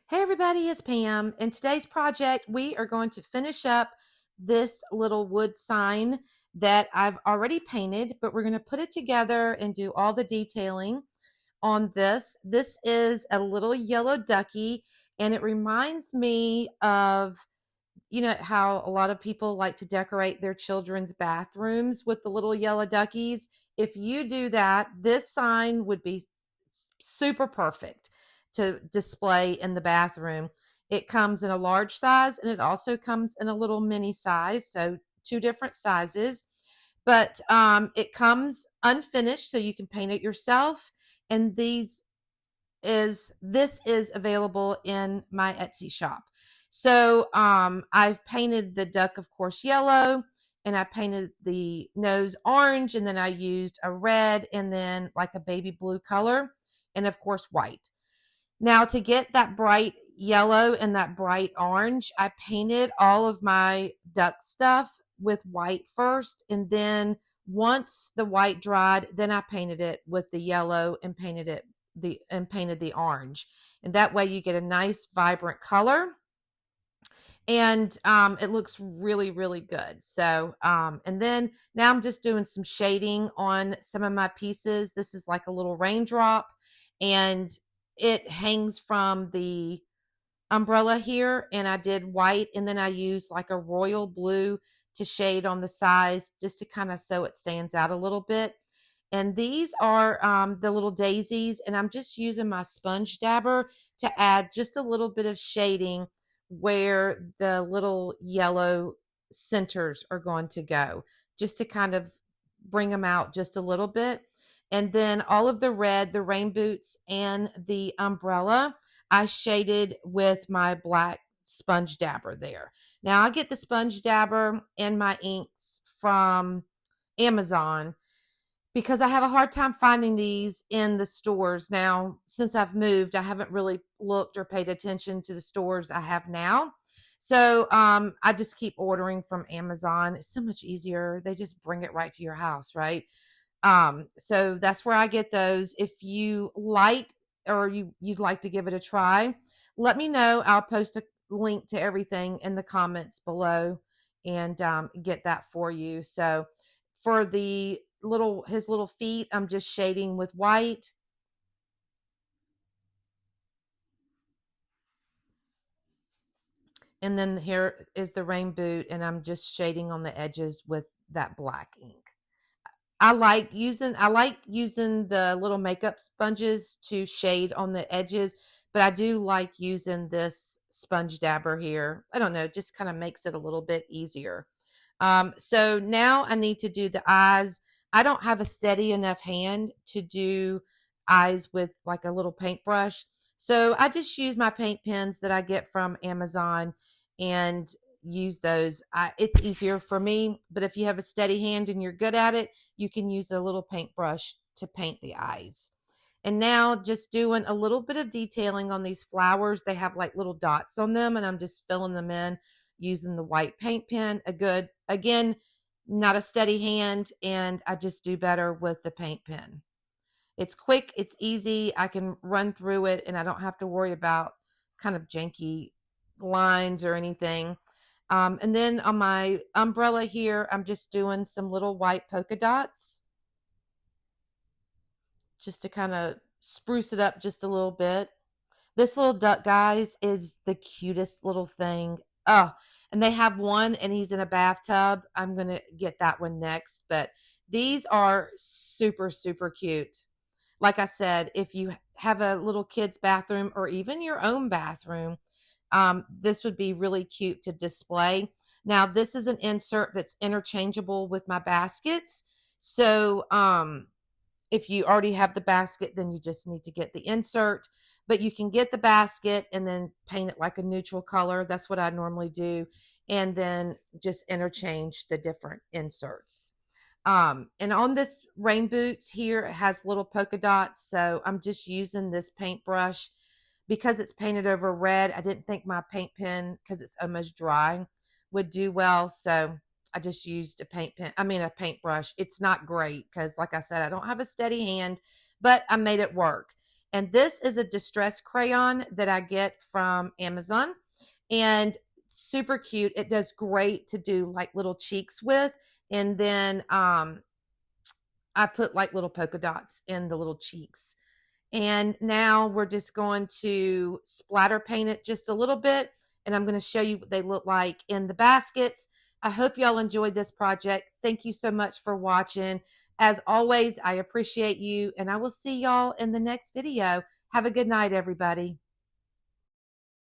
Hey everybody, it's Pam. In today's project, we are going to finish up this little wood sign that I've already painted, but we're going to put it together and do all the detailing on this. This is a little yellow ducky, and it reminds me of, how a lot of people like to decorate their children's bathrooms with the little yellow duckies. If you do that, this sign would be super perfect to display in the bathroom. It comes in a large size and it also comes in a little mini size, so two different sizes. But it comes unfinished, so you can paint it yourself. And this is available in my Etsy shop. So I've painted the duck, of course, yellow, and I painted the nose orange, and then I used a red and then like a baby blue color, and of course, white. Now, to get that bright yellow and that bright orange, I painted all of my duck stuff with white first, and then once the white dried, then I painted it with the yellow and painted the orange. And that way you get a nice vibrant color, and it looks really, really good. So and then now I'm just doing some shading on some of my pieces. This is like a little raindrop, and it hangs from the umbrella here, and I did white, and then I used like a royal blue to shade on the sides, just to kind of so it stands out a little bit. And these are the little daisies, and I'm just using my sponge dabber to add just a little bit of shading where the little yellow centers are going to go, just to kind of bring them out just a little bit. And then all of the red, the rain boots, and the umbrella, I shaded with my black sponge dabber there. Now I get the sponge dabber and my inks from Amazon because I have a hard time finding these in the stores. Now, since I've moved, I haven't really looked or paid attention to the stores I have now. So I just keep ordering from Amazon. It's so much easier. They just bring it right to your house, right? So that's where I get those. If you like, or you'd like to give it a try, let me know. I'll post a link to everything in the comments below, and get that for you. So for the his little feet, I'm just shading with white. And then here is the rain boot, and I'm just shading on the edges with that black ink. I like using the little makeup sponges to shade on the edges, but I do like using this sponge dabber here. I don't know, just kind of makes it a little bit easier. So now I need to do the eyes. I don't have a steady enough hand to do eyes with like a little paintbrush. So I just use my paint pens that I get from Amazon and use those. It's easier for me, but if you have a steady hand and you're good at it, you can use a little paintbrush to paint the eyes. And now just doing a little bit of detailing on these flowers. They have like little dots on them, and I'm just filling them in using the white paint pen. Again, not a steady hand, and I just do better with the paint pen. It's quick, it's easy. I can run through it, and I don't have to worry about kind of janky lines or anything. And then on my umbrella here, I'm just doing some little white polka dots just to kind of spruce it up just a little bit. This little duck, guys, is the cutest little thing. Oh, and they have one, and he's in a bathtub. I'm going to get that one next. But these are super, super cute. Like I said, if you have a little kid's bathroom or even your own bathroom, this would be really cute to display. Now, this is an insert that's interchangeable with my baskets. So, if you already have the basket, then you just need to get the insert. But you can get the basket and then paint it like a neutral color. That's what I normally do. And then just interchange the different inserts. And on this rain boots here, it has little polka dots. So I'm just using this paintbrush because it's painted over red. I didn't think my paint pen, because it's almost dry, would do well. So I just used a paintbrush. It's not great because, like I said, I don't have a steady hand, but I made it work. And this is a distress crayon that I get from Amazon, and super cute. It does great to do like little cheeks with. And then I put like little polka dots in the little cheeks. And now we're just going to splatter paint it just a little bit. And I'm going to show you what they look like in the baskets. I hope y'all enjoyed this project. Thank you so much for watching. As always, I appreciate you, and I will see y'all in the next video. Have a good night, everybody.